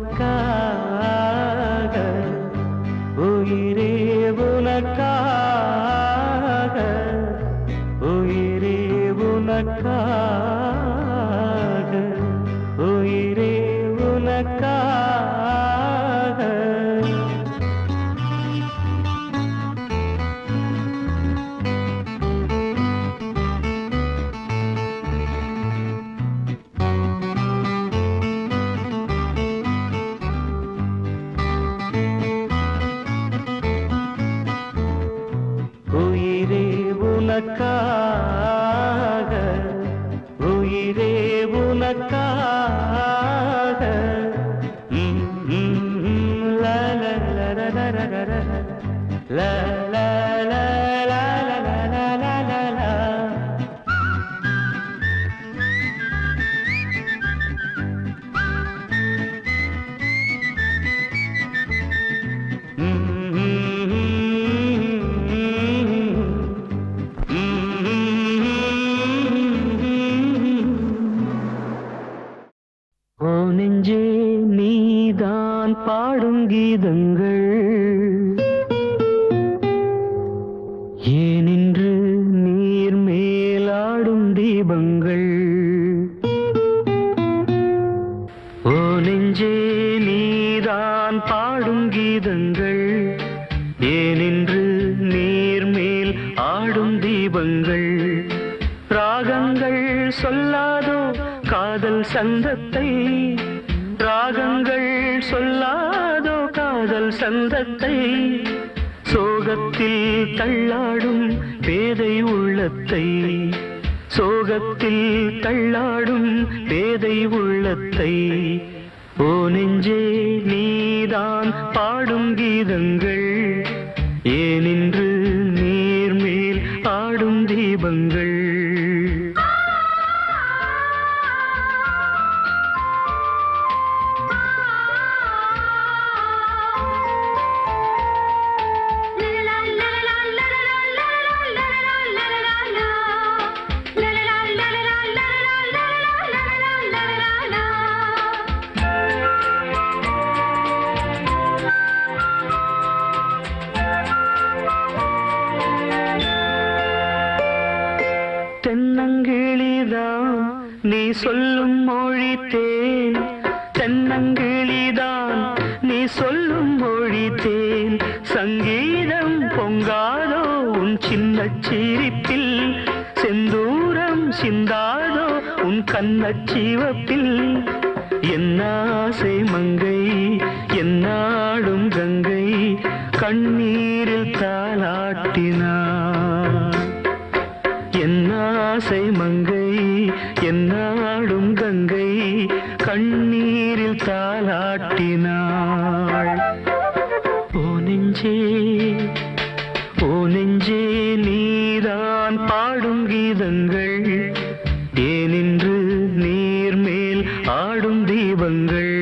உனக்காக உயிரே உனக்காக உயிரே உனக்காக உயிரே உனக்காக உயிரே உனக்காக உயிரே உனக்காக லா லா லா லா லா லா லா லா லா லா லா. ஓ நெஞ்சே நீதான் பாடும் கீதங்கள் ஏனின்று நீர் மேலாடும் தீபங்கள் ஓ நெஞ்சே நீதான் பாடும் கீதங்கள் ஏனின்று நீர் மேல் ஆடும் தீபங்கள் ராகங்கள் சொல்லாதோ காதல் சந்தத்தை ராகங்கள் சொல்லாதோ காதல் சந்தத்தை சோகத்தில் தள்ளாடும் பேதை உள்ளத்தை சோகத்தில் தள்ளாடும் பேதை உள்ளத்தை ஓ நெஞ்சே நீதான் பாடும் கீதங்கள் ஏனின்று நீர் மேல் ஆடும் தீபங்கள் தென்னங்கிளிதான் நீ சொல்லும் மொழி தேன் தென்னங்கிளிதான் நீ சொல்லும் மொழி தேன் சங்கீதம் பொங்காதோ உன் சின்ன சிரிப்பில் செந்தூரம் சிந்தாதோ உன் கண்ணச்சிவப்பில் என்னாசை மங்கை என்னாடும் கங்கை கண்ணீரில் தாலாட்டினார் என்னாசை மங்கை என்னாடும் கங்கை கண்ணீரில் தாலாட்டினாள் ஓ நெஞ்சே நீதான் பாடும் கீதங்கள் ஏனின்று நீர் மேல் ஆடும் தீபங்கள்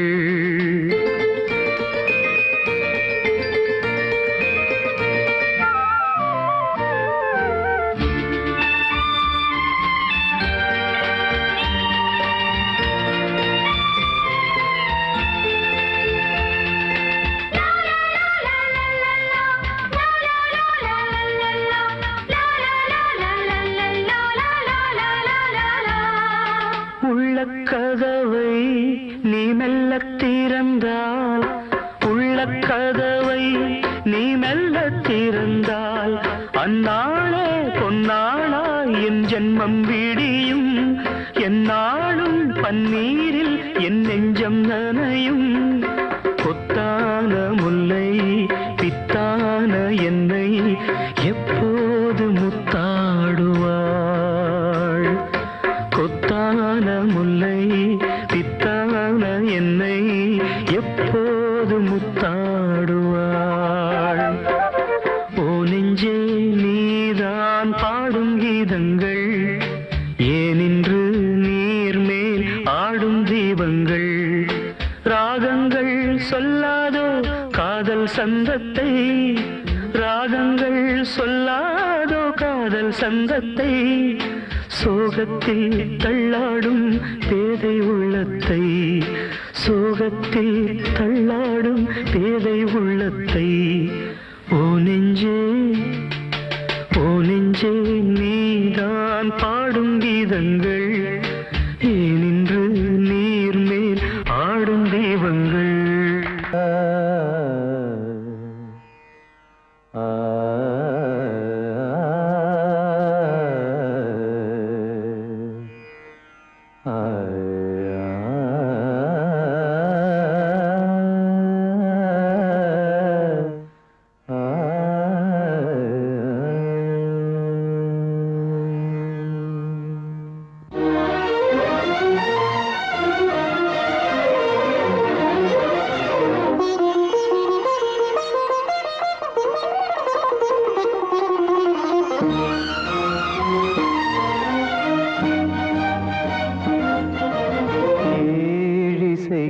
உள்ளக்கதவை நீ மெல்லத் திறந்தால் உள்ளக்கதவை நீ மெல்லத் திறந்தால் அந்நாளே பொன்னாளா என் ஜென்மம் விடியும் எந்நாளும் பன்னீரில் என் நெஞ்சம் நனையும் கொத்தான முல்லை பித்தான என்னை எப்போது முத்தாடுவாள் கொத்தான முல்லை பித்தான என்னை எப்போது முத்தாடுவாள் ஓ நெஞ்சே நீதான் பாடும் கீதங்கள் ஏனின்று நீர் மேல் ஆடும் தீபங்கள் ராகங்கள் சொல்லாதோ காதல் சந்தத்தை ராகங்கள் சொல்லாதோ காதல் சந்தத்தை சோகத்தில் தள்ளாடும் பேதை உள்ளத்தை சோகத்தில் தள்ளாடும் பேதை உள்ளத்தை ஓ நெஞ்சே நீதான் பாடும் கீதங்கள் ஏனின்று நீர் மேல் ஆடும் தெய்வங்கள்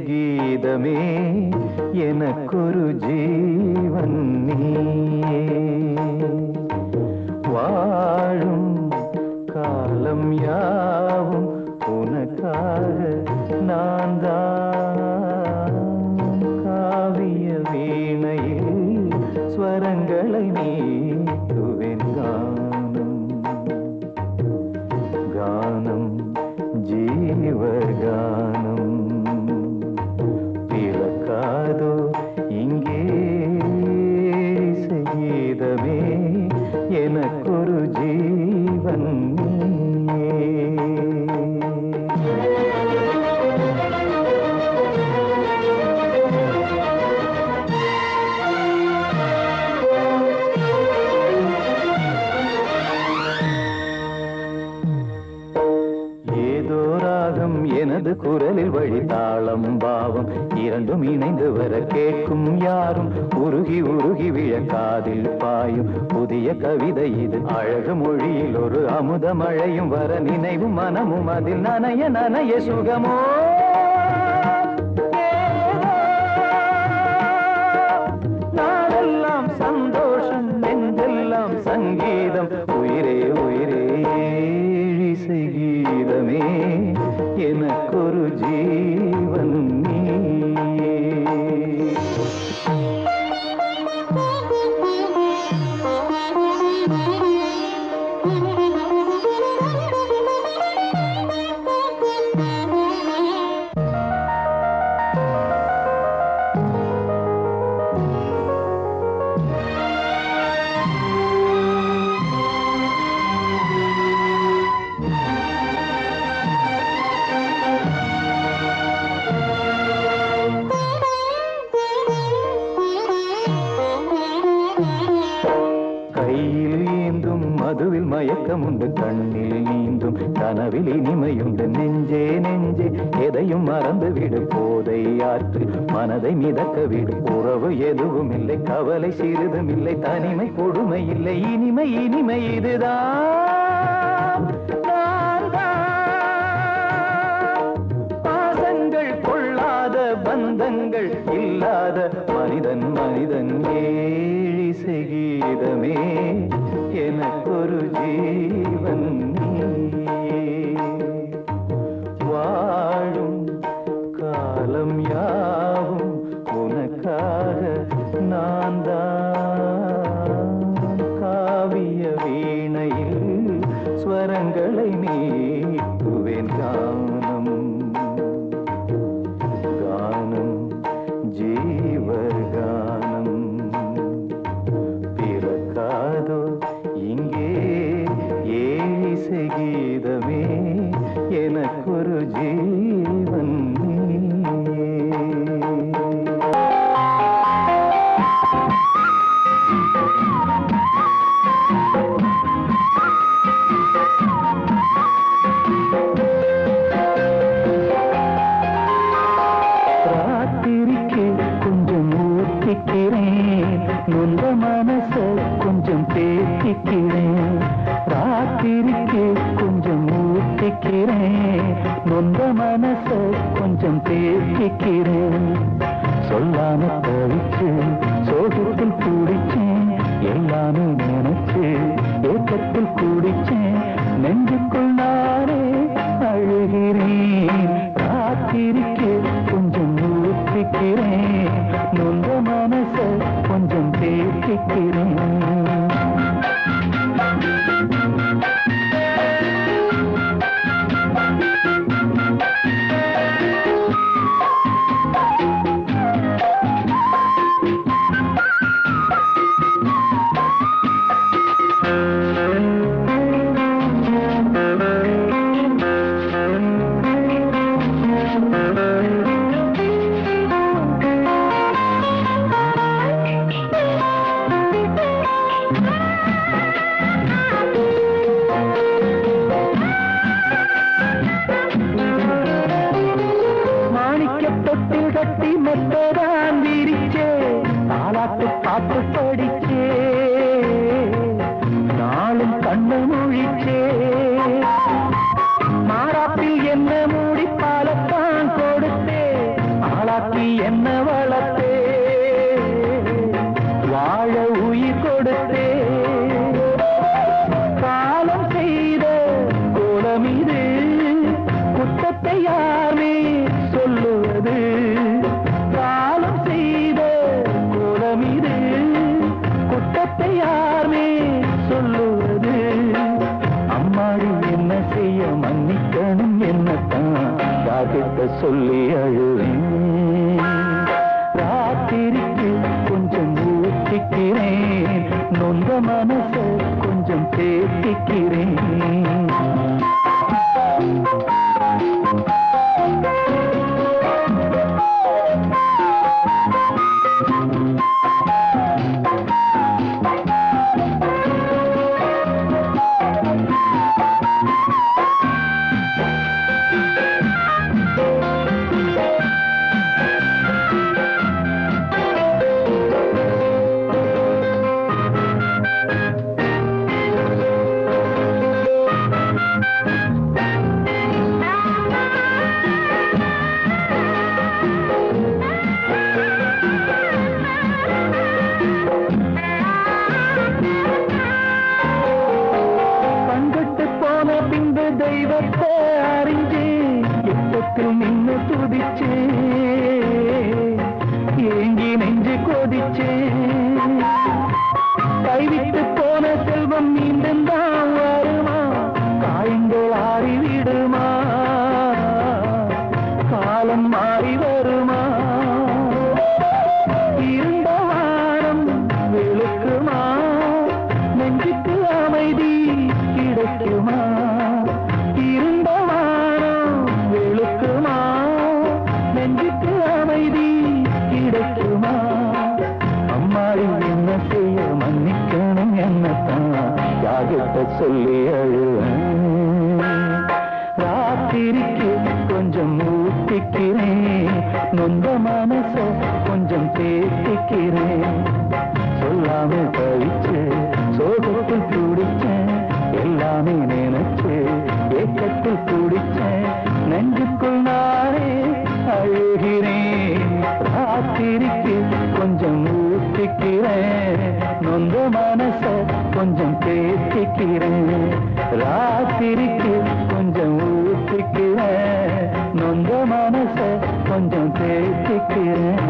கீதமே எனக்கொரு ஜீவன் நீயே வாழும் காலம் யாவும் உனக்காக நான் தான் காவிய வீணையில் ஸ்வரங்களை மீட்டுவேன் கானம் ஜீவர் கானம் பிறக்காதோ இங்கே சங்கீதமே எனக்கொரு ஜீவன் எனது குரலில் வழி தாளம் பாவம் இரண்டும் இணைந்து வர கேட்கும் யாரும் உருகி உருகி விழக்காதில் பாயும் புதிய கவிதை இது அழகு மொழியில் ஒரு அமுத மழையும் வர நினைவும் மனமும் அதில் நனைய நனைய சுகமோ நாடெல்லாம் சந்தோஷம் நெஞ்செல்லாம் சங்கீதம் உயிரே உயிரே கீதமே எனக்கொரு ஜீவன் நீயே மதுவில் மயக்கமுண்டு கண்ணில் நீந்தும் கனவில் இனிமையுண்டு நெஞ்சே நெஞ்சே எதையும் மறந்து விடு போதை ஆற்று மனதை மிதக்க விடு உறவு எதுவும் இல்லை கவலை சிறிதும் இல்லை தனிமை கொடுமை இல்லை இனிமை இனிமை இதுதான் பாசங்கள் கொள்ளாத பந்தங்கள் இல்லாத மனிதன் மனிதன் ஏழிசை கீதமே எனக்கொரு ஜீவன் வாழும் காலம் யாவும் உனக்காக நான் தான் காவிய வீணையில் ஸ்வரங்களை மீட்டுவேன் கானம் ஜீவர் கானம் பிறக்காதோ இங்கே ஏசை கீதமே எனக்கொரு ஜீவன் ராத்திரிக்கு கொஞ்சம் ஊத்திக்கிறேன் நொந்த மனச கொஞ்சம் பேசிக்கிறேன் ராத்திரிக்கு கொஞ்சம் ஊத்திக்கிறேன் நொந்த மனச கொஞ்சம் பேசிக்கிறேன் சொல்லாம தவிச்சு சோகத்தில் கூடிச்சேன் எல்லாமே நினைச்சு ஏக்கத்தில் கூடிச்சேன் நெஞ்சுக்குள் நானே அழுகிறேன் ராத்திரிக்கு கொஞ்சம் ஊத்திக்கிறேன் நொந்த மனச கொஞ்சம் தேத்திக்கிறேன் கட்டி மெத்ததான் விரிச்சே தாலாட்டு பாட்டு படிச்சே நாளும் கண்ணு முழிச்சே மாறாப்பில் என்ன மூடி பாலத்தான் கொடுத்தே ஆளாக்கி என்ன வளர்த்தே வாழ உயிர் கொடுத்தே காலம் செய்த கோலம் இது குற்றத்தை யாரே சொல்லுவது காலம் செய்த கோலம் இது குற்றத்தை யாரே சொல்லுவது அம்மாடி என்ன செய்ய மன்னிக்கணும் என்னத்தான் யார்கிட்ட சொல்லி அழுவேன் ராத்திரிக்கு கொஞ்சம் ஊற்றிக்கிறேன் நொந்த மனச கொஞ்சம் தேத்திக்கிறேன் தெய்வத்தை அறிஞ்சே எட்டத்தில் நின்று துதிச்சே ஏங்கி நெஞ்சு கொதிச்சே கைவிட்டு போன செல்வம் மீண்டும் தான் வருமா காயங்கள் ஆறிவிடுமா காலம் மாறி வருமா இருந்த வாரம் வெளுக்குமா நெஞ்சுக்கு அமைதி கிடைக்குமா நெஞ்சுக்கு அமைதி கிடைக்குமா அம்மாடி என்ன செய்ய மன்னிக்கணும் என்னத்தான் யார்கிட்ட சொல்லி அழுவேன் ராத்திரிக்கு கொஞ்சம் ஊத்திக்கிறேன் நொந்த மனச கொஞ்சம் தேத்திக்கிறேன் சொல்லாம கழிச்சு சோகத்தில் துடிச்சேன் எல்லாமே நினைச்சு ஏக்கத்தில் துடிச்சேன் நெஞ்சுக்குள் நானே அழுகிறேன் ராத்திரிக்கு கொஞ்சம் ஊத்திக்கிறேன் நொந்த மனச கொஞ்சம் தேத்திக்கிறேன் ராத்திரிக்கு கொஞ்சம் ஊத்திக்கிறேன் நொந்த மனச கொஞ்சம் தேத்திக்கிறேன்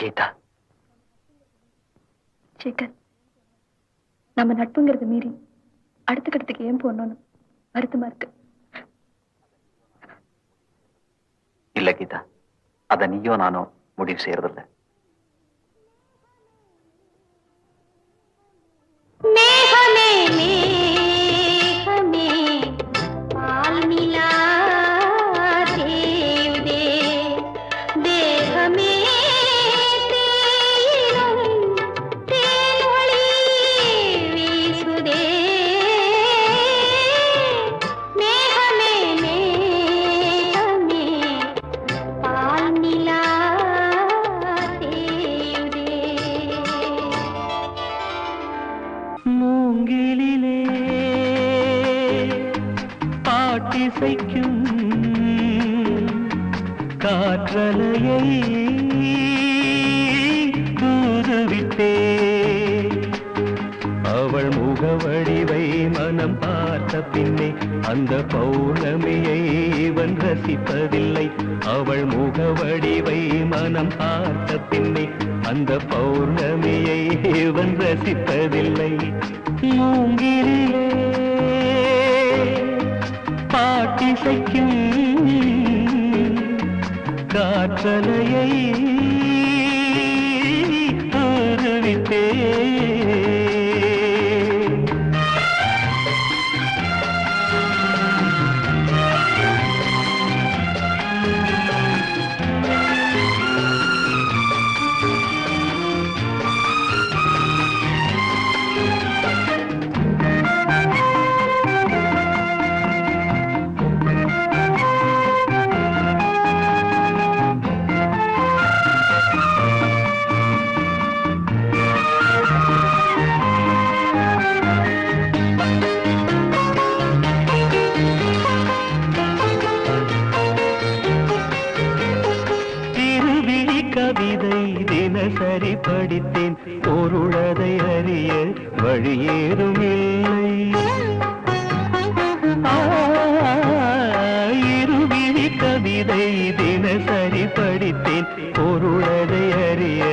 கீதா, சேகர், நம்ம நட்புங்கிறத மீறி அடுத்த கட்டத்துக்கு ஏன் போனோம்னு வருத்தமா இருக்கு. இல்ல கீதா, அத நீயோ நானோ முடிவு செய்யறதில்ல. காற்றலையை தூதுவிட்டே அவள் முகவடிவை மனம் பார்த்த பின்னே அந்த பௌர்ணமியை இவன் ரசிப்பதில்லை. அவள் முகவடிவை மனம் பார்த்த பின்னே அந்த பௌர்ணமியை இவன் ரசிப்பதில்லை. மூங்கிலே பாட்டிசைக்கும் காற்றலையை தூதுவிட்டே கவிதை தினசரி படித்தேன், பொருளதை அறிய வழியேறும் இல்லை. இருவிழி கவிதை தினசரி படித்தேன், பொருளதை அறிய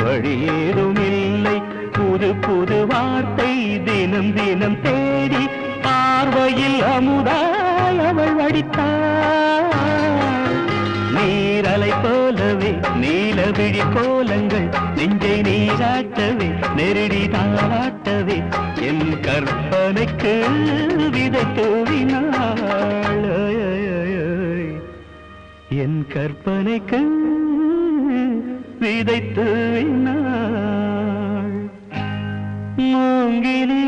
வழியேறும் இல்லை. புது புது வார்த்தை தினம் தினம் தேடி பார்வையில் அமுதாய் அவள் வடித்தாள். நீரலை போலவே நீலவிழி கோலங்கள் நெஞ்சை நீராட்டவே நெருடி தாராட்டவே என் கற்பனைக்கு விதை தூவினாள். என் கற்பனைக்கு விதை தூவினாள். மூங்கிலே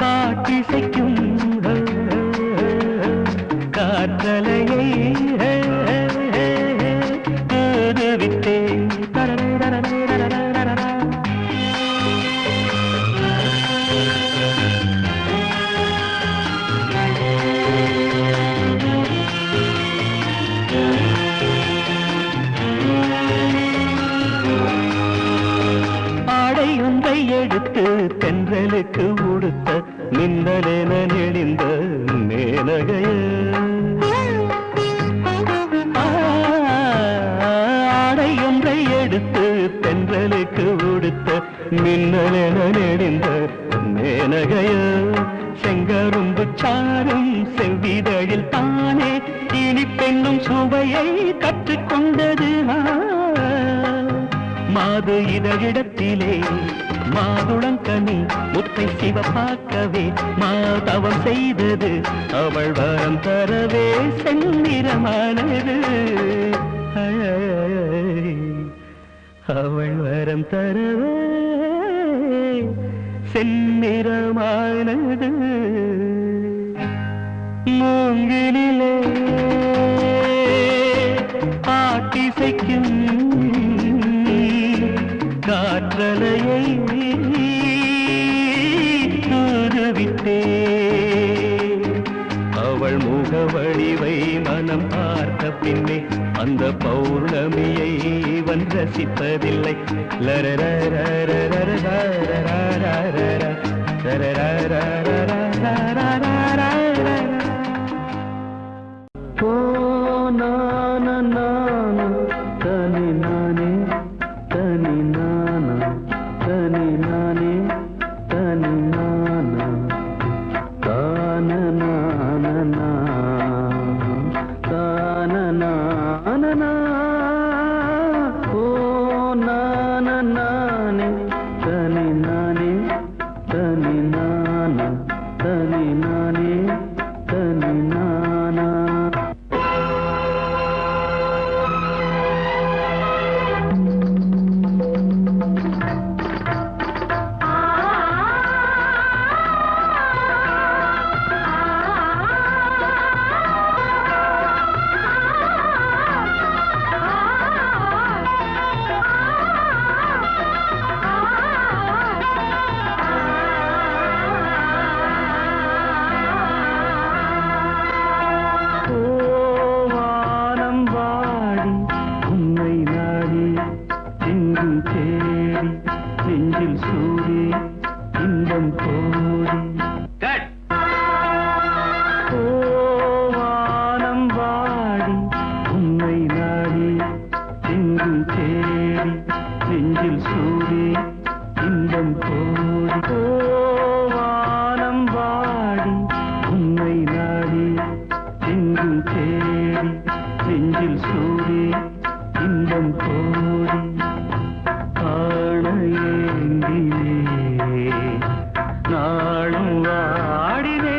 பாட்டிசைக்கும் காற்றலையை தூதுவிட்டேன். ஆடையொன்றை எடுத்து தென்றலுக்கு உடுத்த மின்னலென நெளிந்த மேனகைய ஆடையொன்றை எடுத்து தென்றலுக்கு உடுத்த மின்னலென நெளிந்த மேனகைய செங்கரும்பு சாரும் செவ்விதழில் தானே இனி பெண்ணும் சுவையை கற்றுக்கொண்டது. மாது இதழிடத்திலே மாதுளங்கனி முத்தை சிவப்பாக்கவே மாதவம் செய்தது. அவள் வரம் தரவே செந்நிறமானது. அவள் வரம் தரவே செந்நிறமானது. மூங்கிலே பாட்டிசைக்கும் காற்றலையை தூதுவிட்டே அவள் முகவடிவை மனம் பார்த்த பின்னே அந்த பௌர்ணமியை இவன் ரசிப்பதில்லை. ஓ நான நான நாடி எங்கும் தேடி நெஞ்சில் சூடி இன்பம் கோடி வானம் வாடி உன்னை நாடி எங்கும் தேடி நெஞ்சில் சூடி இன்பம் கோடி ஆண ஏங்கினே நாளும் வாடினே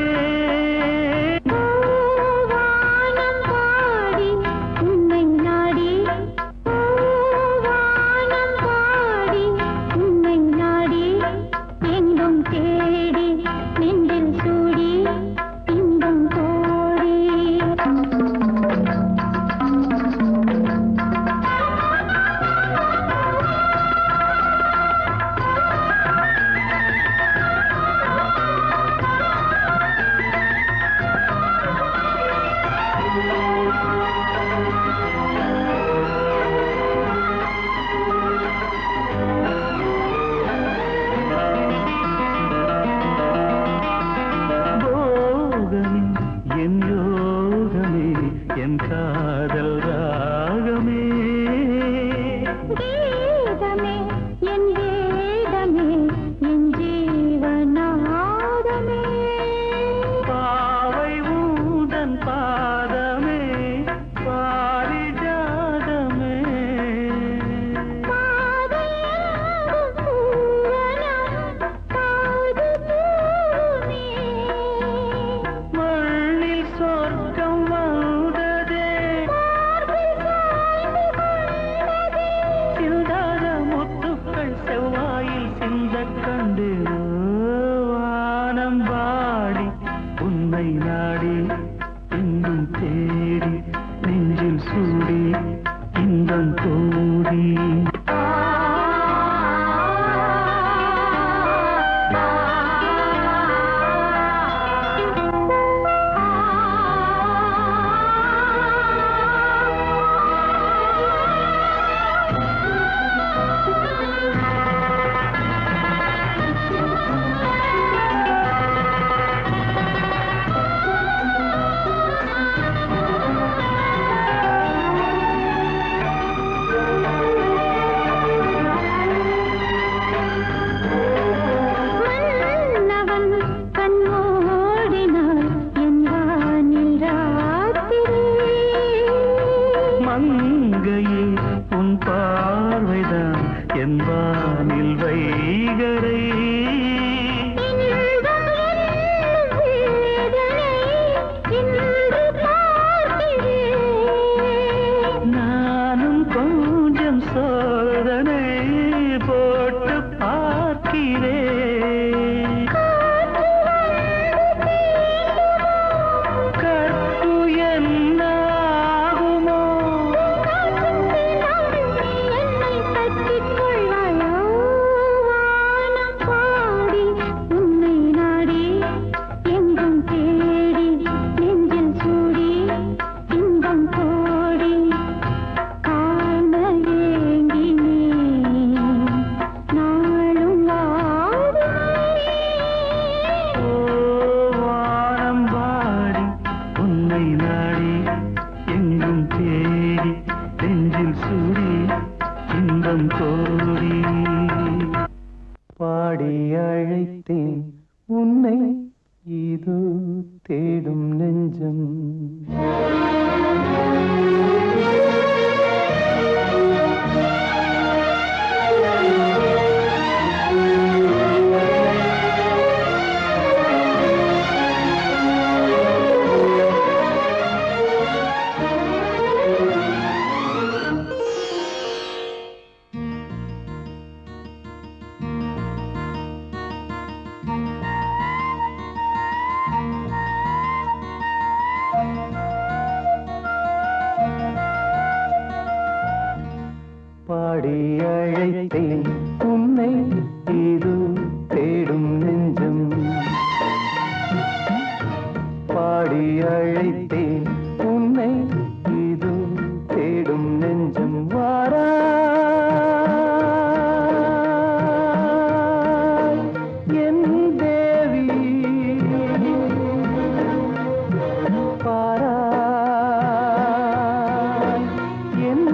என்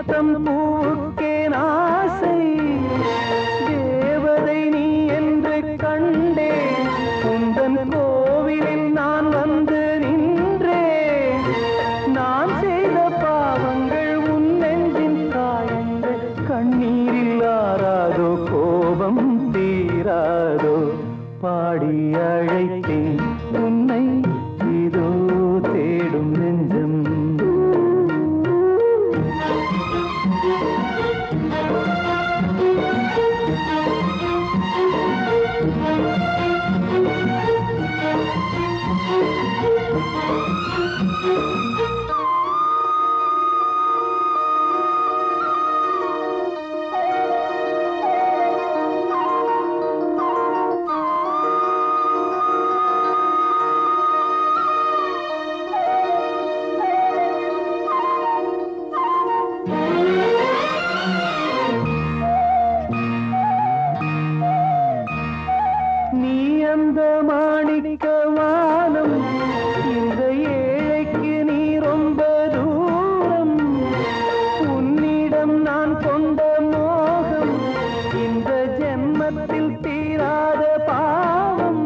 சீசம் பூக்கே ஆசை தேவதை நீ என்று கண்டே உந்தன் கோவிலில் நான் வந்து நின்றேன் நான் செய்த பாவங்கள் உன் நெஞ்சின் காயங்கள் கண்ணீரில் ஆறாதோ கோபம் தீராதோ பாடி அழைத்தேன் உன்னை இதோ தேடும் நெஞ்சம் நீ அந்த மாணிக்க வானம் இந்த ஏழைக்கு நீ ரொம்ப தூரம் உன்னிடம் நான் கொண்ட மோகம் இந்த ஜென்மத்தில் தீராத பாவம்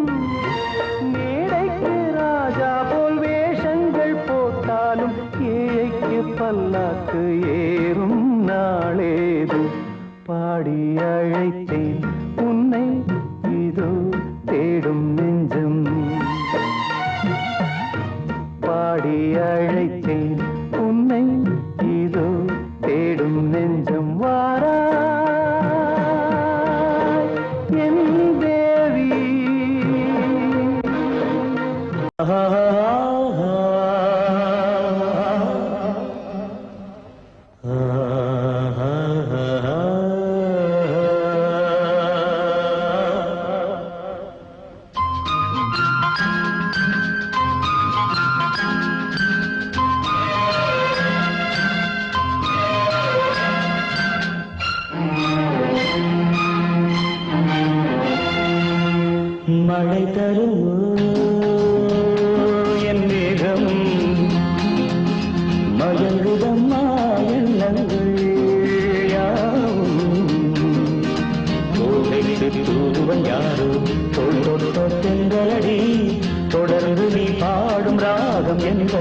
மேடைக்கு ராஜா போல் வேஷங்கள் போட்டாலும் ஏழைக்கு பல்லாக்கு ஏறும் நாளேது பாடி அழைத்தேன் உன்னை இதோ தேடும் நெஞ்சம் பாடி அழைத்தேன் உன்னை இதோ தேடும் நெஞ்சம் வாராய் என் தேவி மழை தருமோ என் மேகம் மயங்குதம்மா எண்ணங்கள் யாவும் கோவைக்கு தூதுவன் யாரோ தோல் தொட்ட தென்றலடி தொடர்ந்து நீ பாடும் ராகம் என்ற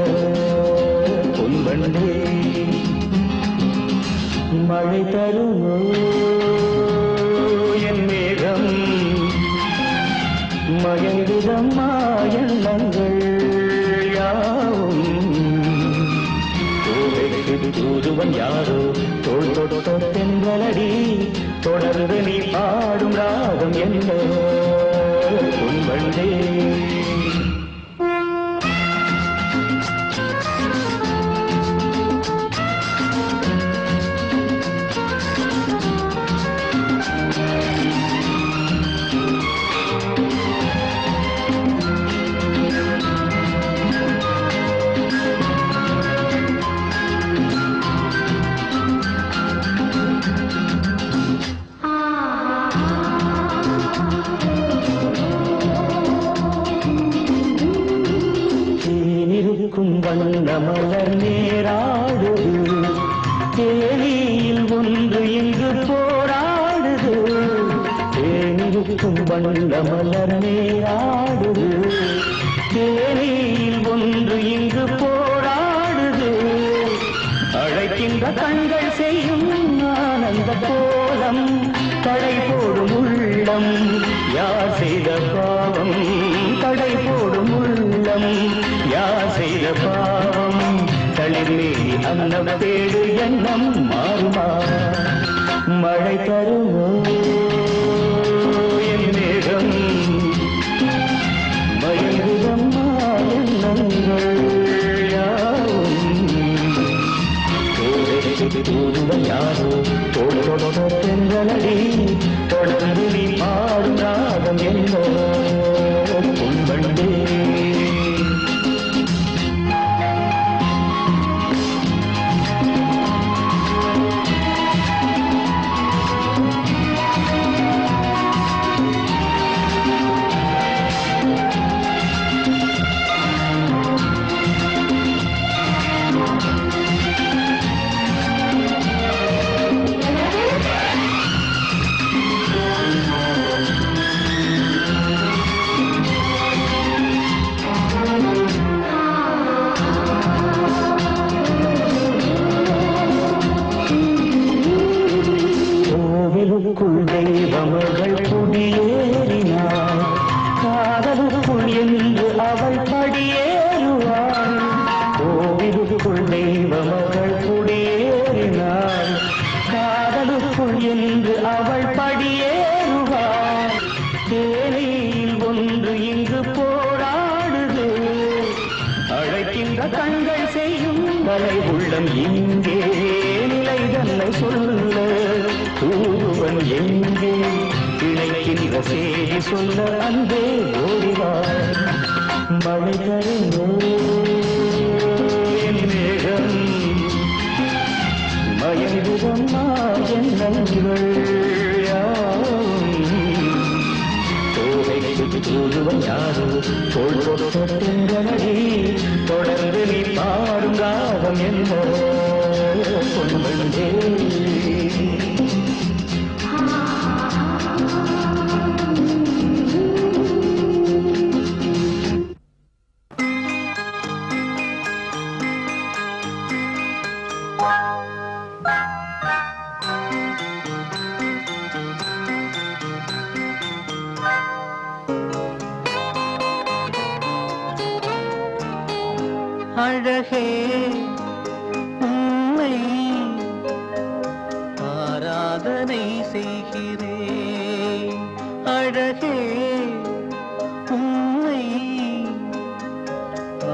பொன்வண்டே மழை தருமோ என் மேகம் மயங்குதம்மா எண்ணங்கள் யாவும் கோவைக்கு தூதுவன் யாரோ தோல் தொட்ட தென்றலடி தொடர்ந்து நீ பாடும் ராகம் என்ன பொன்வண்டே வண்ண மலர் நேராடுது தேனியில் ஒன்று இங்கு போராடுது தேனிருக்கும் வண்ண மலர் நேராடுது தேனியில் ஒன்று இங்கு போராடுது அழைக்கின்ற கண்கள் செய்யும் ஆனந்த கோலம் தடை போடும் உள்ளம் யார் செய்த பாவம் தடை போடும் உள்ளம் யார் செய்த பாவம் தளிர்மேனி அன்னம் தேடு எண்ணம் மாறுமா மழை தருமோ என் மேகம் மயங்குதம்மா எண்ணங்கள் யாவும் தூதுவன் யாரோ தோல் தொட்ட தென்றலடி தொடர்ந்து நீ பாடும் ராகம் என்ன பொன்வண்டே தேனில் ஒன்று இங்கு போராடுது அழைக்கின்ற கண்கள் செய்யும் கலை உள்ளம் இங்கே நிலை தன்னை சொல்ல தூதுவன் எங்கே இணைக்கின்ற செய்தி சொல்ல அன்பே ஓடிவார் மழைகளின் மேகம் மயங்குதம்மா எண்ணங்கள் தூதுவன் யாரோ தோல் தொட்டென்றடி தொடர்ந்து நீ பாடும் ராகம் என்ன பொன்வந்தே அழகே உன்னை ஆராதனை செய்கிறேன் அழகே உன்னை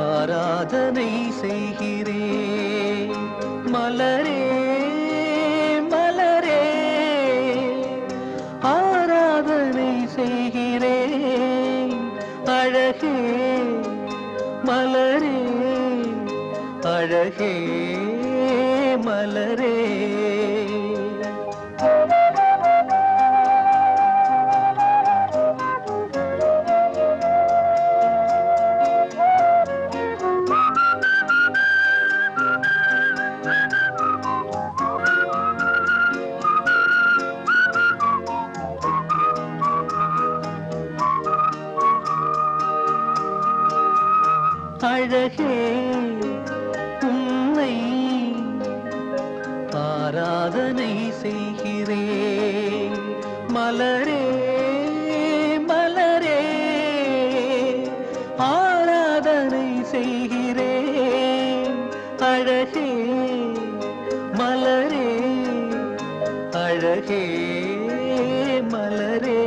ஆராதனை செய்கிறேன் மலரே மலரே ஆராதனை செய்கிறேன் அழகே மலரே அழகே மலரே அழகே உன்னை ஆராதனை செய்கிறேன் மலரே மலரே ஆராதனை செய்கிறேன் அழகே மலரே அழகே மலரே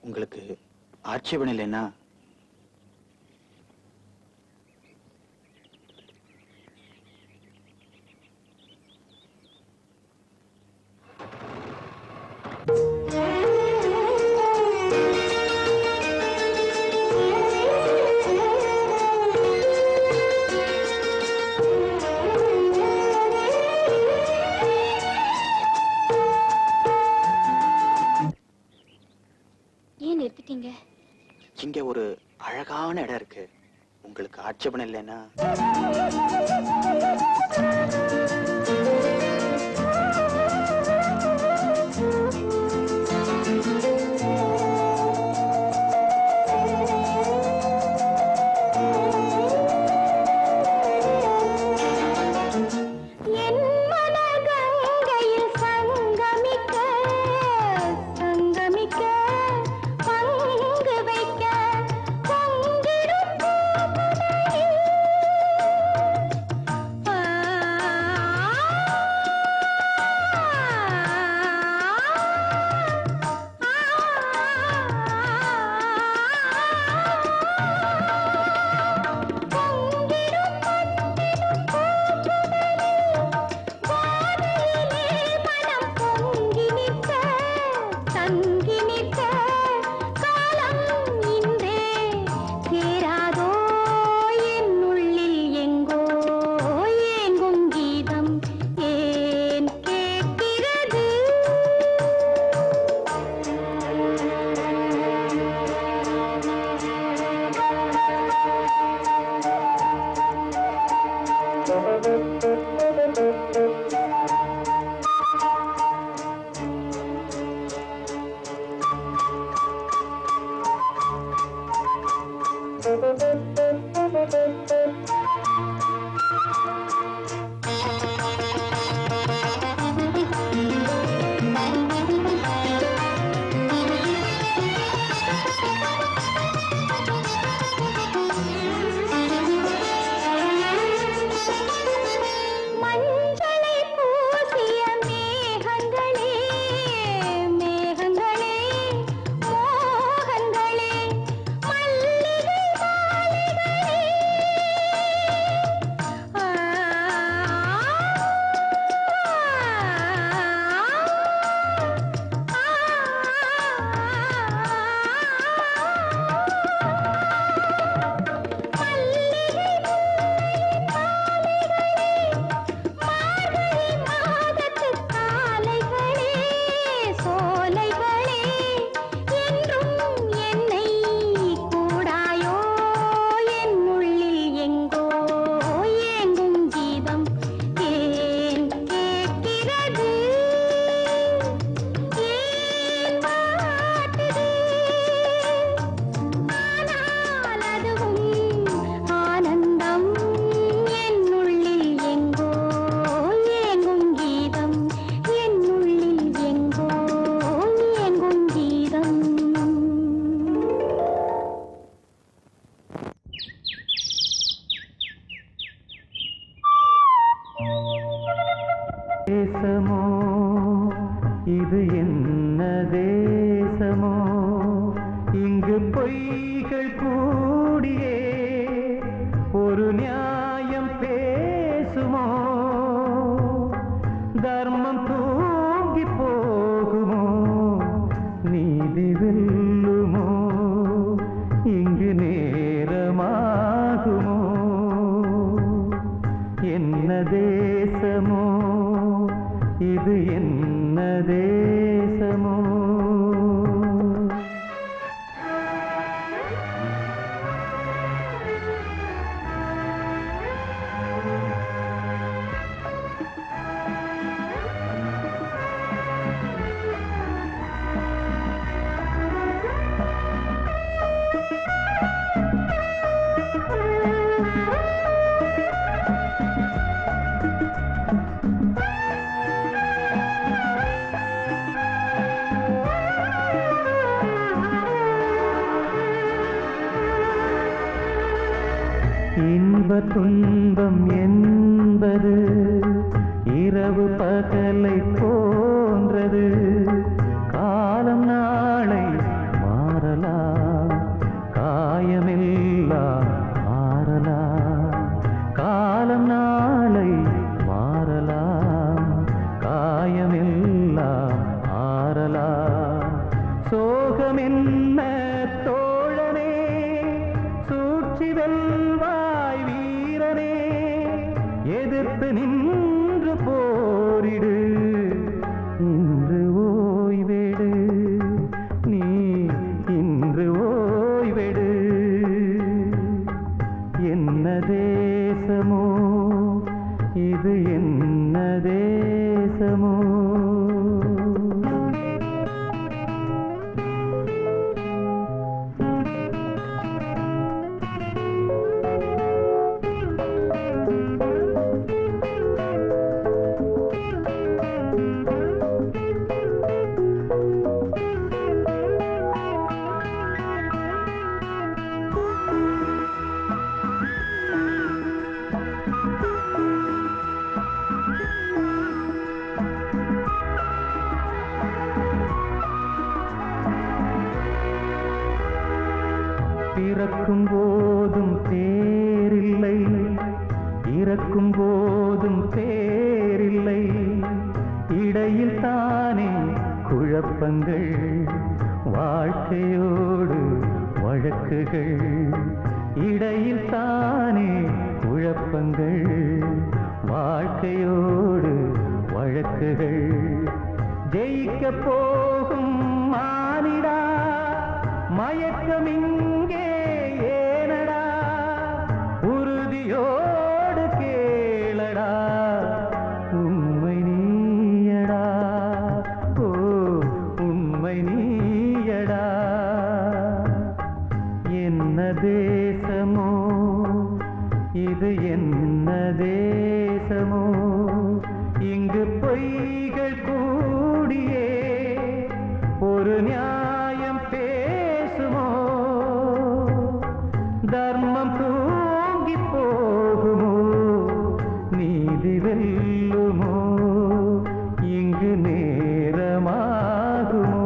உங்களுக்கு ஆட்சேபனை இல்லைன்னா இங்க ஒரு அழகான இடம் இருக்கு உங்களுக்கு ஆட்சேபனை இல்லைன்னா தேசமோ இது என்ன தேசமோ இங்கு பொய்கள் கூடியே ஒரு நியாயம் பேசுமோ தர்மம் தூங்கி போகுமோ நீதி வெல்லுமோ இங்கு நேரமாகுமோ என்ன தேசமோ இது என்ன தேசமோ இன்ப துன்பம் என்பது இரவு பகலை போன்றது காலம் நாளை மாறலாம் காயமெல்லாம் மாறலாம் காலம் நாளை மாறலாம் காயமெல்லாம் மாறலாம் சோகம் என்ன தோழனே சூழ்ச்சி வெல்வாய் வீரனே எதிர்த்து நின்று போரிடு இன்று ஓய்வெடு நீ இன்று ஓய்வெடு என்ன தேசமோ இது என்ன தேசமோ பிறக்கும் போதும் பேரில்லை இறக்கும் போதும் பேரில்லை இடையில் தானே குழப்பங்கள் வாழ்க்கையோடு வழக்குகள் இடையில் தானே குழப்பங்கள் வாழ்க்கையோடு வழக்குகள் ஜெயிக்க போகும் மானிடா மயக்கம் இங்கே ஏனடா உறுதியோடு கேளடா உண்மை நீயடா ஓ உண்மை நீயடா என்ன தேசமோ இது என்ன தேசமோ இங்கு பொய்கள் கூடியே ஒரு நியாயம் பேசுமோ தர்மம் தூங்கி போகுமோ நீதி வெல்லுமோ இங்கு நேரமாகுமோ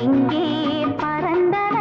இங்கே பறந்தன.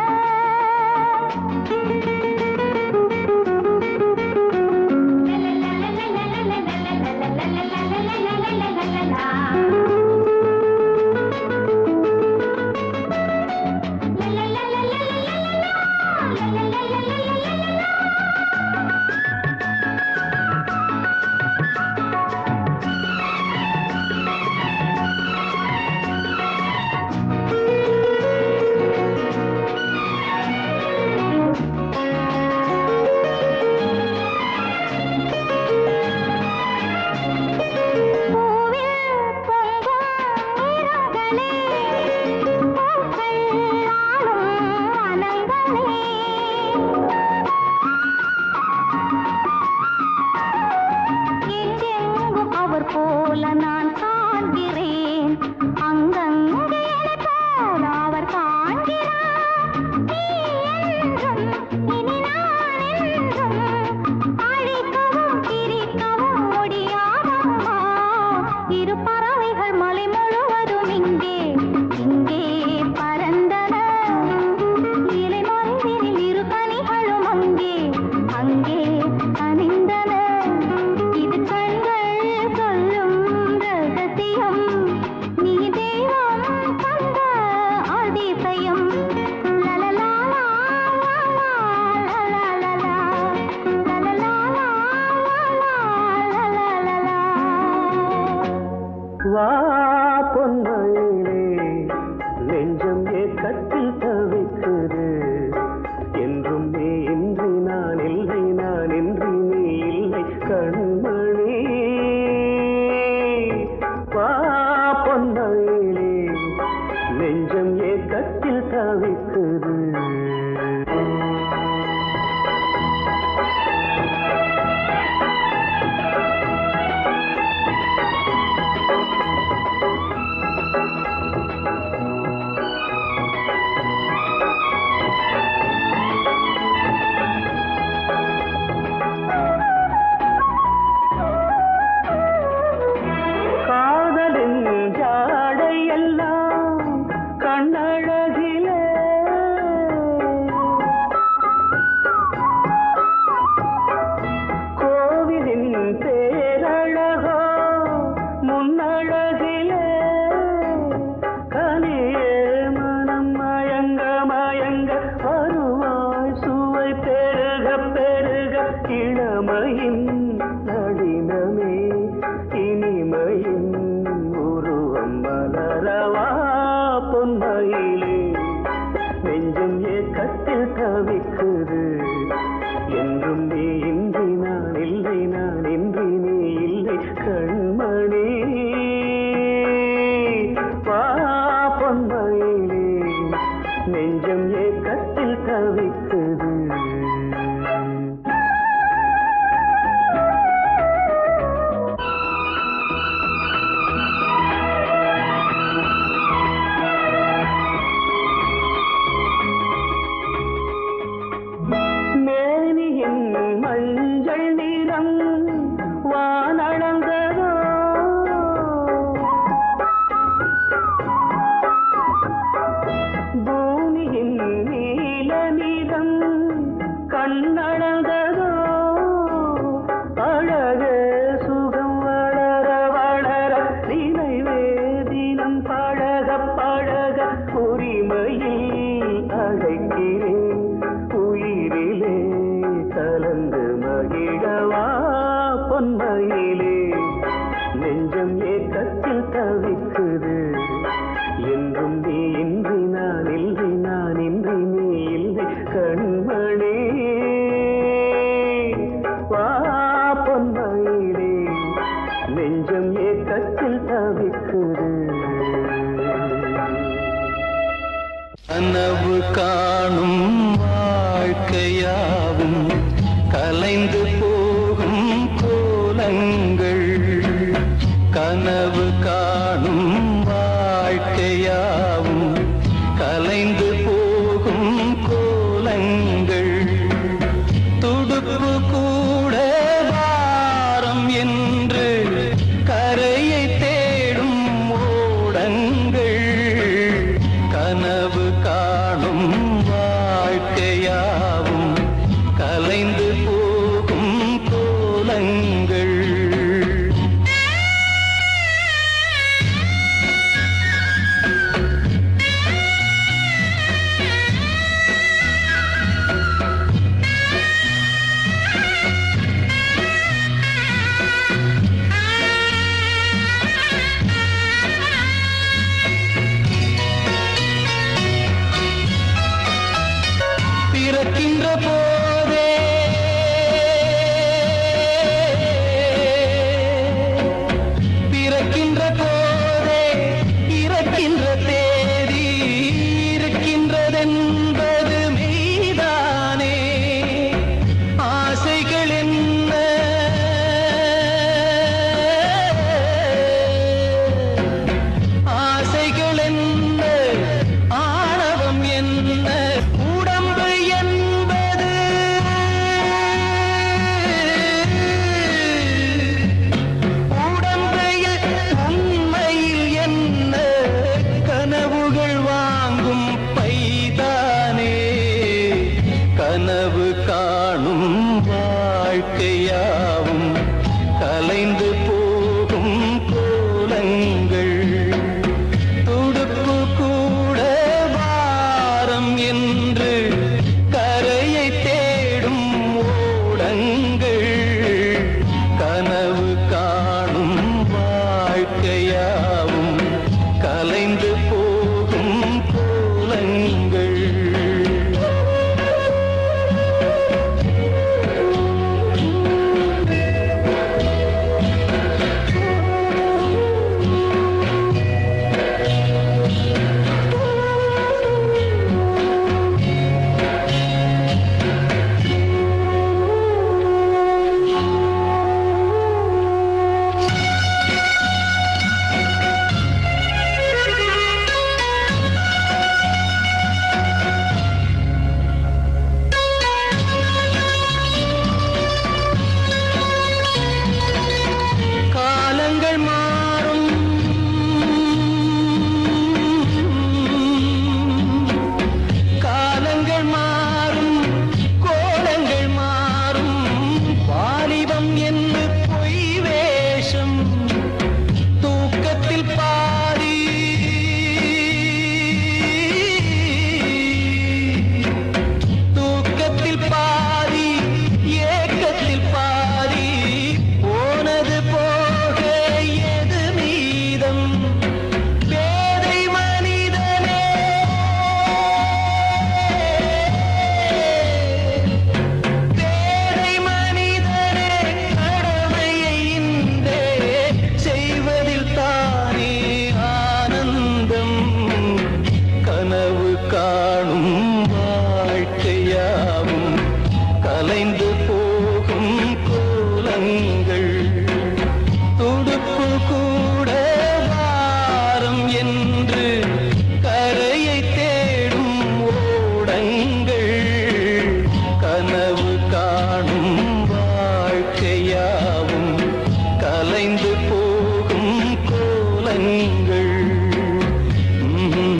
வா பொன்மயிலே நெஞ்சம் ஏக்கத்தில் தவிக்குது என்றும் நீ இன்றி நான் இல்லை நான் இன்றி நீ இல்லை கண்மணி வா பொன்மயிலே நெஞ்சம் ஏக்கத்தில் தவிக்குது கனவு காணும் வாழ்க்கையாவும் கலைந்து போகும் கோலங்கள் கனவு காணும் வாழ்க்கையாவும் கலைந்து போகும் கோலங்கள் துடுப்பு கூட வாரம் என்று கரையை தேடும் ஓடங்கள் பிறக்கின்ற போதே பிறக்கின்ற போதே இறக்கின்ற தேதி இருக்கின்றதென்பது மெய்தானே ஆசைகள் என்ன ஆசைகள் என்ன ஆணவம் என்ன உடம்பு என்பது உடம்பையில் உண்மையில் என்ன கனவுகள் வாங்கும் பைதானே கனவு காணும் வாழ்க்கையாவும் கலைந்து போகும் கோலங்கள் துடுப்பு கூட வாரம் என்று கரையை தேடும் ஓடங்கள் கனவு காணும் வாழ்க்கையாவும் கலைந்து போகும் கோலங்கள் காலங்கள் மாறும் காலங்கள் மாறும் கோலங்கள் மாறும் வாலிபம் என்று பொய் வேஷம் தூக்கத்தில் பாதி தூக்கத்தில் பாதி ஏக்கத்தில் பாதி போனது போக எது மீதம் பேதை மனிதனே பேதை மனிதனே கடமையை இன்றே செய்வதில் தானே ஆனந்தம் கனவு கா